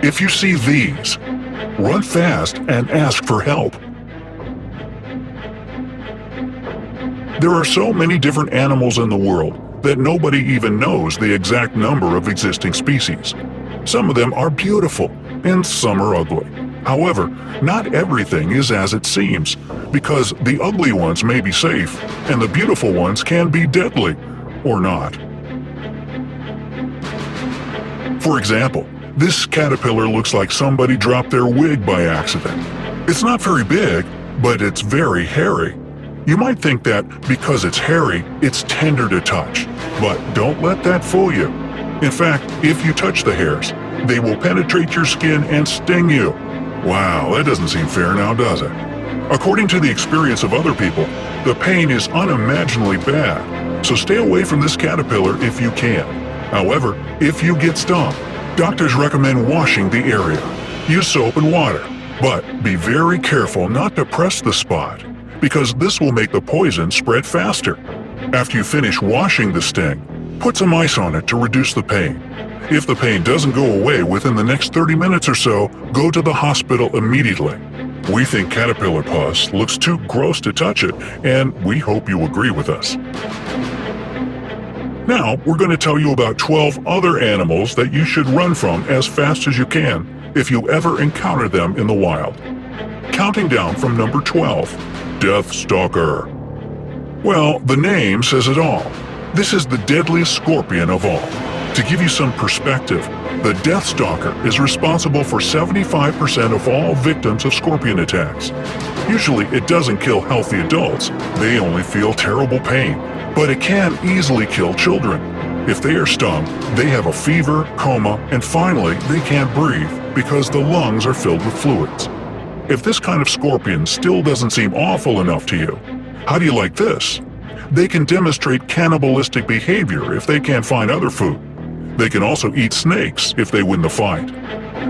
If you see these, run fast and ask for help. There are so many different animals in the world that nobody even knows the exact number of existing species. Some of them are beautiful and some are ugly. However, not everything is as it seems, because the ugly ones may be safe and the beautiful ones can be deadly, or not. For example, this caterpillar looks like somebody dropped their wig by accident. It's not very big, but it's very hairy. You might think that because it's hairy, it's tender to touch, but don't let that fool you. In fact, if you touch the hairs, they will penetrate your skin and sting you. Wow, that doesn't seem fair now, does it? According to the experience of other people, the pain is unimaginably bad, so stay away from this caterpillar if you can. However, if you get stung, doctors recommend washing the area. Use soap and water, but be very careful not to press the spot, because this will make the poison spread faster. After you finish washing the sting, put some ice on it to reduce the pain. If the pain doesn't go away within the next 30 minutes or so, go to the hospital immediately. We think caterpillar pus looks too gross to touch it, and we hope you agree with us. Now, we're going to tell you about 12 other animals that you should run from as fast as you can if you ever encounter them in the wild. Counting down from number 12, Deathstalker. Well, the name says it all. This is the deadliest scorpion of all. To give you some perspective, the Deathstalker is responsible for 75% of all victims of scorpion attacks. Usually it doesn't kill healthy adults, they only feel terrible pain. But it can easily kill children. If they are stung, they have a fever, coma, and finally they can't breathe because the lungs are filled with fluids. If this kind of scorpion still doesn't seem awful enough to you, how do you like this? They can demonstrate cannibalistic behavior if they can't find other food. They can also eat snakes if they win the fight.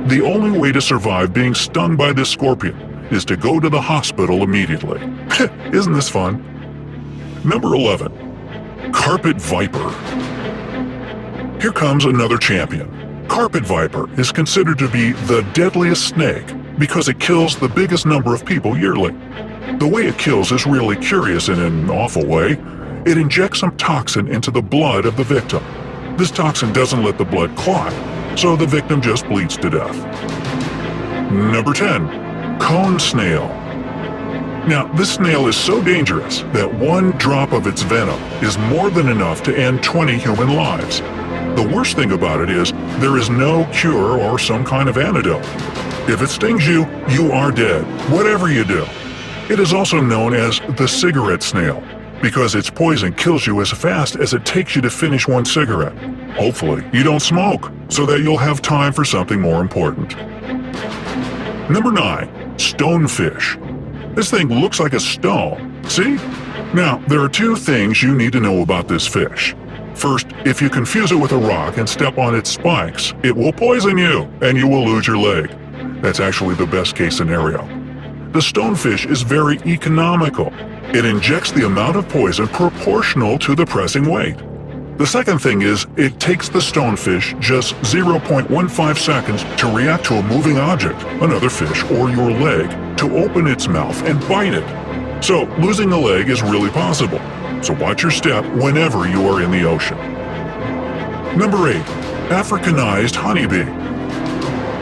The only way to survive being stung by this scorpion is to go to the hospital immediately. Isn't this fun? Number 11. Carpet Viper. Here comes another champion. Carpet Viper is considered to be the deadliest snake because it kills the biggest number of people yearly. The way it kills is really curious in an awful way. It injects some toxin into the blood of the victim. This toxin doesn't let the blood clot, so the victim just bleeds to death. Number 10. Cone Snail. Now, this snail is so dangerous that one drop of its venom is more than enough to end 20 human lives. The worst thing about it is there is no cure or some kind of antidote. If it stings you, you are dead, whatever you do. It is also known as the cigarette snail, because its poison kills you as fast as it takes you to finish one cigarette. Hopefully, you don't smoke, so that you'll have time for something more important. Number 9. Stonefish. This thing looks like a stone, see? Now, there are two things you need to know about this fish. First, if you confuse it with a rock and step on its spikes, it will poison you, and you will lose your leg. That's actually the best case scenario. The stonefish is very economical. It injects the amount of poison proportional to the pressing weight. The second thing is, it takes the stonefish just 0.15 seconds to react to a moving object, another fish or your leg, to open its mouth and bite it. So losing a leg is really possible. So watch your step whenever you are in the ocean. Number 8. Africanized honeybee.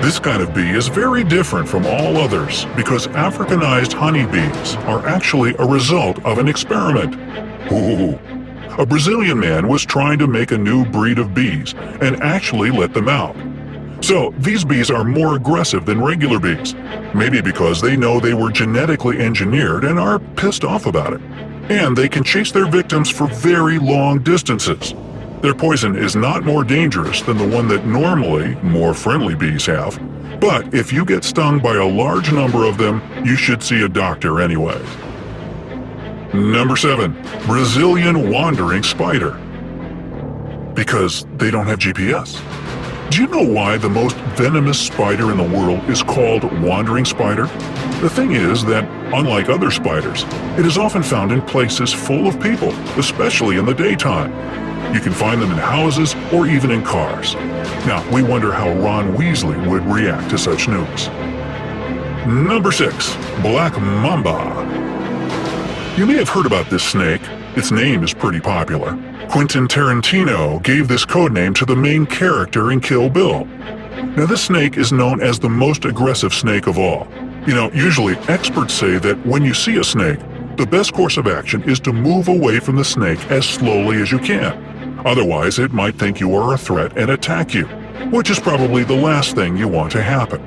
This kind of bee is very different from all others because Africanized honeybees are actually a result of an experiment. Ooh. A Brazilian man was trying to make a new breed of bees and actually let them out. So these bees are more aggressive than regular bees, maybe because they know they were genetically engineered and are pissed off about it. And they can chase their victims for very long distances. Their poison is not more dangerous than the one that normally more friendly bees have, but if you get stung by a large number of them, you should see a doctor anyway. Number 7. Brazilian wandering spider. Because they don't have GPS. Do you know why the most venomous spider in the world is called wandering spider? The thing is that, unlike other spiders, it is often found in places full of people, especially in the daytime. You can find them in houses or even in cars. Now, we wonder how Ron Weasley would react to such news. Number 6. Black Mamba. You may have heard about this snake. Its name is pretty popular. Quentin Tarantino gave this codename to the main character in Kill Bill. Now, this snake is known as the most aggressive snake of all. Usually experts say that when you see a snake, the best course of action is to move away from the snake as slowly as you can. Otherwise, it might think you are a threat and attack you, which is probably the last thing you want to happen.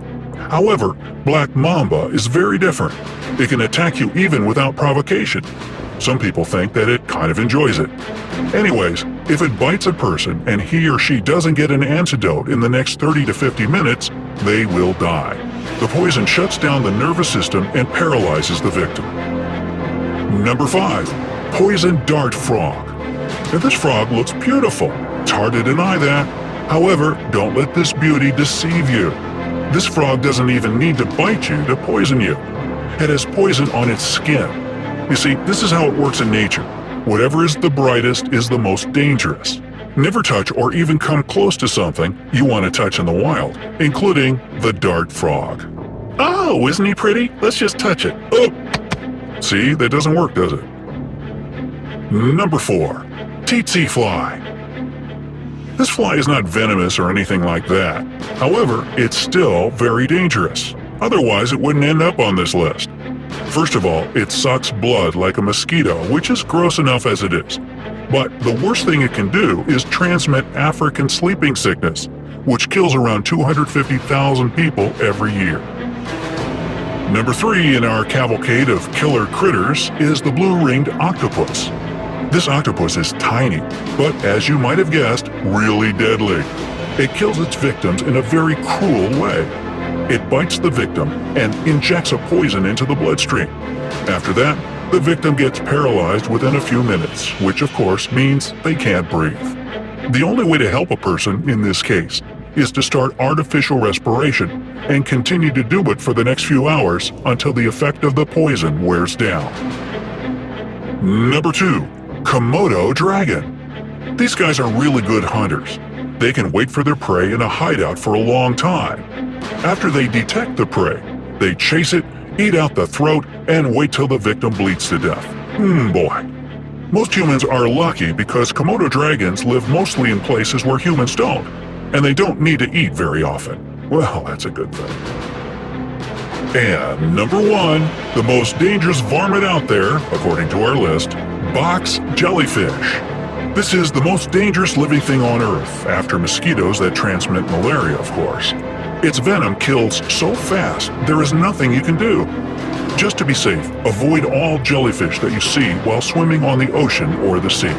However, Black Mamba is very different. It can attack you even without provocation. Some people think that it kind of enjoys it. Anyways, if it bites a person and he or she doesn't get an antidote in the next 30 to 50 minutes, they will die. The poison shuts down the nervous system and paralyzes the victim. Number 5. Poison Dart Frog. Now, this frog looks beautiful. It's hard to deny that. However, don't let this beauty deceive you. This frog doesn't even need to bite you to poison you. It has poison on its skin. You see, this is how it works in nature. Whatever is the brightest is the most dangerous. Never touch or even come close to something you want to touch in the wild, including the dart frog. Oh, isn't he pretty? Let's just touch it. Oh! See, that doesn't work, does it? Number 4. Tsetse fly. This fly is not venomous or anything like that. However, it's still very dangerous. Otherwise, it wouldn't end up on this list. First of all, it sucks blood like a mosquito, which is gross enough as it is. But the worst thing it can do is transmit African sleeping sickness, which kills around 250,000 people every year. Number 3 in our cavalcade of killer critters is the blue-ringed octopus. This octopus is tiny, but as you might have guessed, really deadly. It kills its victims in a very cruel way. It bites the victim and injects a poison into the bloodstream. After that, the victim gets paralyzed within a few minutes, which of course means they can't breathe. The only way to help a person in this case is to start artificial respiration and continue to do it for the next few hours until the effect of the poison wears down. Number 2. Komodo dragon. These guys are really good hunters. They can wait for their prey in a hideout for a long time. After they detect the prey, they chase it, eat out the throat, and wait till the victim bleeds to death. Boy. Most humans are lucky because Komodo dragons live mostly in places where humans don't, and they don't need to eat very often. Well, that's a good thing. And number 1, the most dangerous varmint out there, according to our list, box jellyfish. This is the most dangerous living thing on Earth, after mosquitoes that transmit malaria, of course. Its venom kills so fast, there is nothing you can do. Just to be safe, avoid all jellyfish that you see while swimming on the ocean or the sea.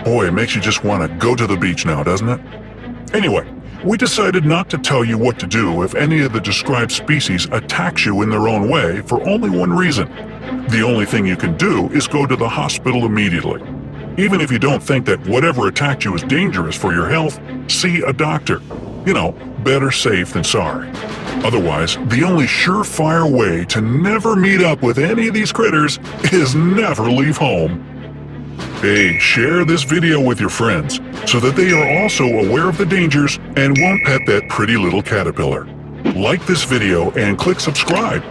Boy, it makes you just want to go to the beach now, doesn't it? Anyway, we decided not to tell you what to do if any of the described species attacks you in their own way for only one reason. The only thing you can do is go to the hospital immediately. Even if you don't think that whatever attacked you is dangerous for your health, see a doctor. Better safe than sorry. Otherwise, the only surefire way to never meet up with any of these critters is never leave home. Hey, share this video with your friends so that they are also aware of the dangers and won't pet that pretty little caterpillar. Like this video and click subscribe